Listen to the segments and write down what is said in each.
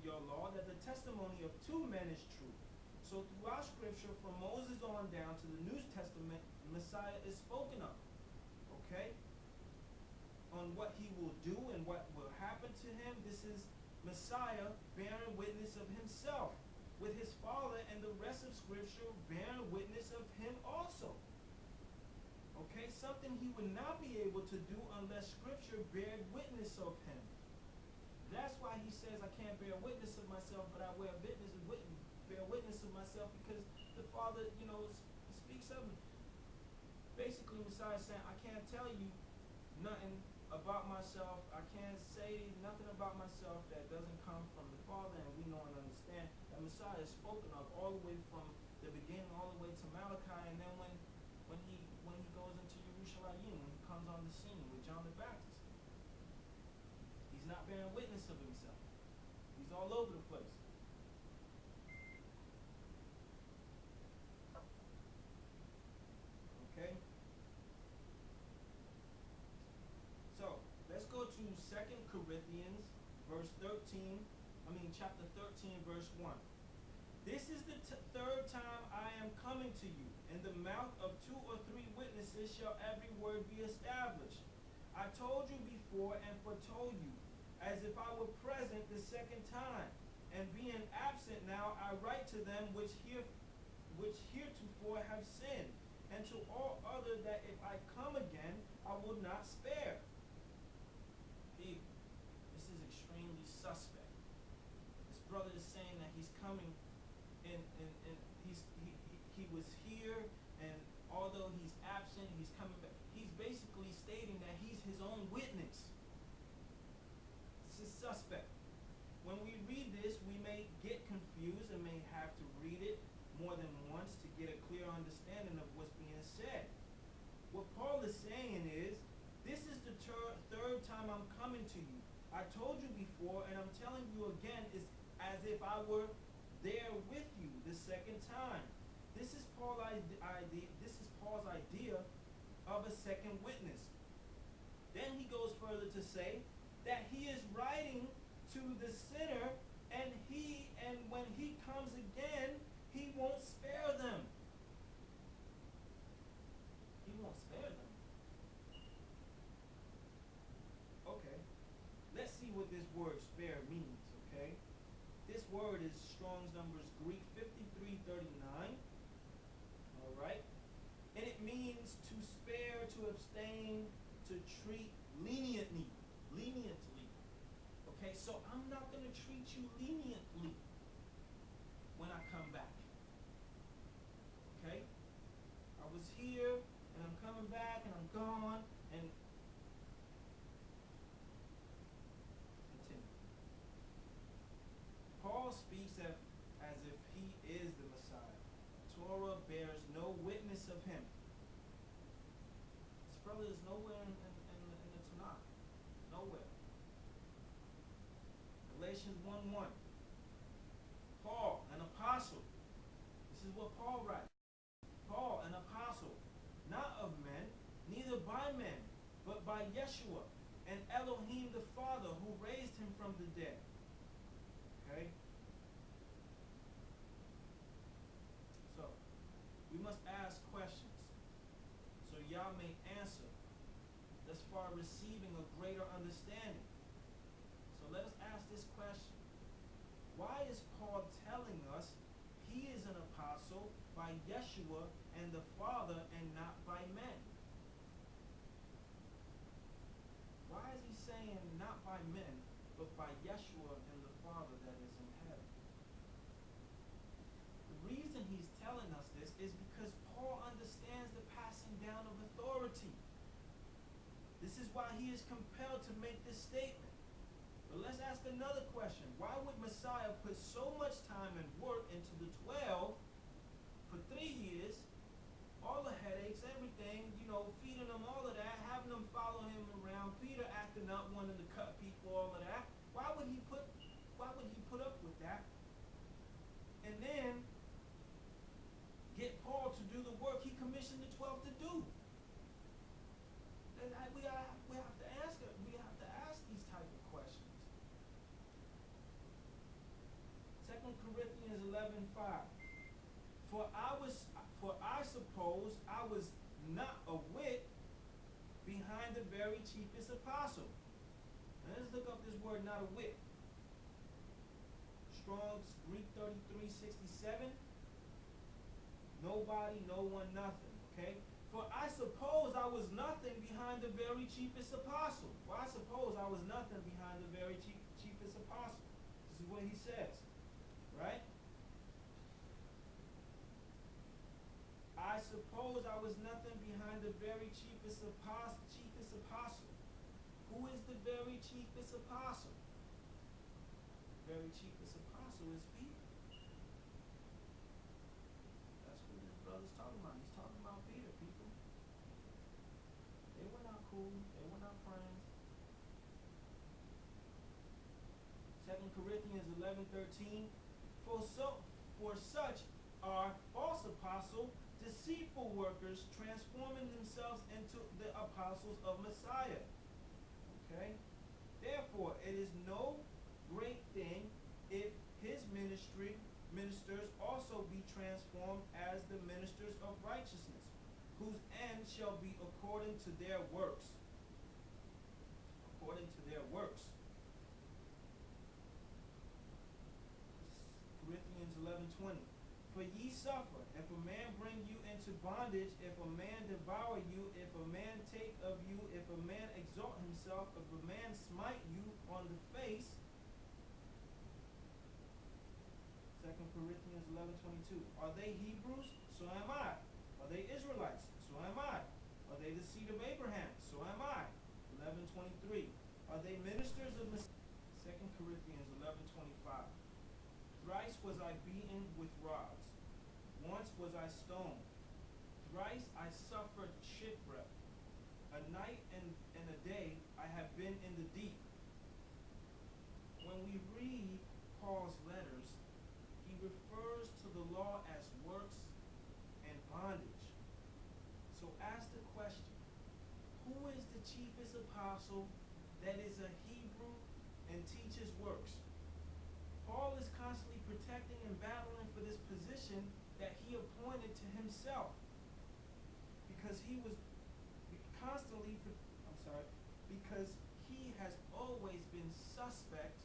in your law that the testimony of two men is true. So throughout Scripture, from Moses on down to the New Testament, Messiah is spoken of. Okay? On what he will do and what will happen to him. This is Messiah bearing witness of himself, with his Father and the rest of Scripture bearing witness of him also. Okay? Something he would not be able to do unless Scripture bared witness of him. That's why he says, I can't bear witness of myself, but I bear witness of myself because the Father, speaks of me. Basically, Messiah is saying, I can't tell you nothing about myself. I can't say nothing about myself that doesn't come from the Father, and we know and understand that Messiah is spoken of all the way from the beginning all the way to Malachi, and then when he goes into Jerusalem, when he comes on the scene with John the Baptist. He's not bearing witness of himself. He's all over the place. Okay? So, let's go to 2 Corinthians chapter 13, verse 1. This is the third time I am coming to you. In the mouth of 2 or 3 witnesses shall every word be established. I told you before and foretold you, as if I were present the second time. And being absent now, I write to them which heretofore have sinned, and to all other that if I come again, I will not spare. People, this is extremely suspect. This brother is saying that he's coming, and he was here, and although he's absent, he's coming back. He's basically stating that he's his own witness. This is suspect. When we read this, we may get confused and may have to read it more than once to get a clear understanding of what's being said. What Paul is saying is, this is the third time I'm coming to you. I told you before, and I'm telling you again, is as if I were there with you the second time. This is Paul's idea of a second witness. Then he goes further to say that he is writing to the sinner, and when he comes again, he won't spare them. He won't spare them. Okay. Let's see what this word spare means, okay? This word is Strong's Numbers Greek 5339. Alright? And it means to spare, to abstain, to treat leniently. Okay, so I'm not going to treat you leniently when I come back. Okay? I was here, and I'm coming back, and I'm gone, and continue. Paul speaks as if he is the Messiah. Torah bears no witness of him. This brother is nowhere in the Tanakh. Nowhere. Galatians 1:1. Paul, an apostle. This is what Paul writes. Paul, an apostle, not of men, neither by men, but by Yeshua, and Elohim the Father, who raised him from the dead. Okay? So, we must ask questions, so y'all may answer, thus far receiving a greater understanding. So let us ask this question. Why is Paul telling us he is an apostle by Yeshua and the Father and not by men? Why is he saying not by men, but by Yeshua and the Father that is in heaven? The reason he's telling us this is because Paul understands the passing down of authority. This is why he is compelled to make this statement. But let's ask another question. Why would Messiah put so much time and work into the 12 for 3 years, all the headaches, everything, feeding them, all of that, having them follow him around, Peter acting up, wanting to cut people, all of that? Why would he put up with that? And then get Paul to do the work he commissioned the 12 to do? And we have to ask these type of questions. 5. For I suppose I was not a whit behind the very chiefest apostle. Now let's look up this word, not a whit. Strong's Greek 3367. Nobody, no one, nothing. Okay? For I suppose I was nothing behind the very chiefest apostle. For I suppose I was nothing behind the very chiefest apostle. This is what he says. Right? I suppose I was nothing behind the very chiefest apostle. Who is the very chiefest apostle? The very chiefest apostle is Peter. That's what this brother's talking about. He's talking about Peter, people. They were not cool. They were not friends. 2 Corinthians 11:13. For such are false apostles, deceitful workers, transforming themselves into the apostles of Messiah. Okay? Therefore, it is no great thing if his ministers also be transformed as the ministers of righteousness, whose end shall be according to their works. According to their works. Corinthians 11:20. For ye suffer, if a man bring you into bondage, if a man devour you, if a man take of you, if a man exalt himself, if a man smite you on the face. 2 Corinthians 11:22. Are they Hebrews? So am I. Are they Israelites? So am I. Are they the seed of Abraham? So am I. 11:23. Are they ministers of Messiah? 2 Corinthians 11:25. Thrice was I beaten with rods. Once was I stoned. Thrice I suffered shipwreck. A night and a day I have been in the deep. When we read Paul's letters, he refers to the law as works and bondage. So ask the question, who is the chiefest apostle that is a Hebrew and teaches works? Paul is constantly protecting and battling for this position that he appointed to himself, because because he has always been suspect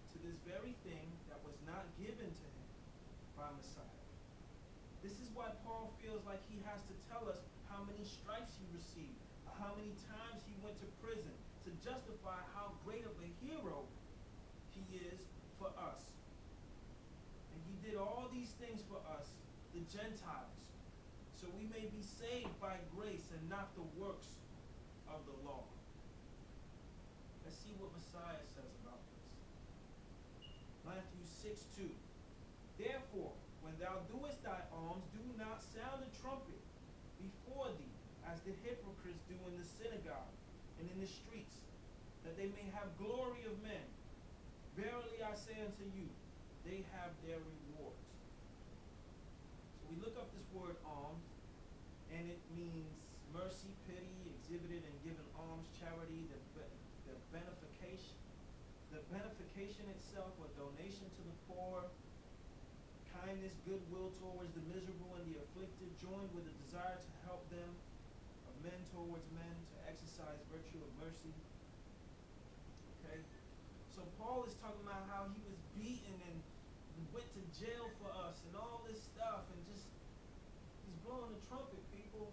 to this very thing that was not given to him by Messiah. This is why Paul feels like he has to tell us how many stripes he received, how many times he went to prison, to justify how great of a hero he is for us. And he did all these things for us, the Gentiles, so we may be saved by grace and not the works of the law. Let's see what Messiah says about this. Matthew 6:2. Therefore, when thou doest thy alms, do not sound a trumpet before thee, as the hypocrites do in the synagogue and in the streets, that they may have glory of men. Verily I say unto you, they have their rewards. So we look up this word alms, and it means mercy, pity, exhibited and given alms, charity, the benefication. The benefication itself, or donation to the poor, kindness, goodwill towards the miserable and the afflicted, joined with a desire to help them, of men towards men, to exercise virtue of mercy. Okay? So Paul is talking about how he was beaten and went to jail for us and all this stuff, and just, he's blowing the trumpet, people.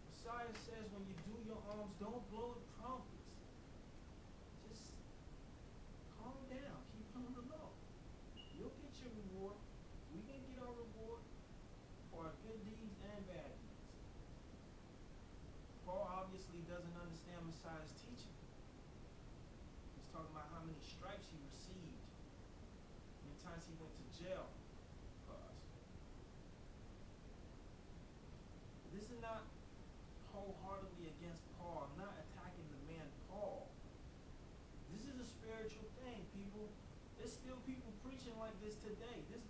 Messiah says when you do your alms, don't blow the trumpets. Just calm down, keep on the low. You'll get your reward. We can get our reward for our good deeds and bad deeds. Paul obviously doesn't understand Messiah's teaching. He's talking about how many stripes he received, how many times he went to jail for us. This is not wholeheartedly against Paul. I'm not attacking the man Paul. This is a spiritual thing, people. There's still people preaching like this today. This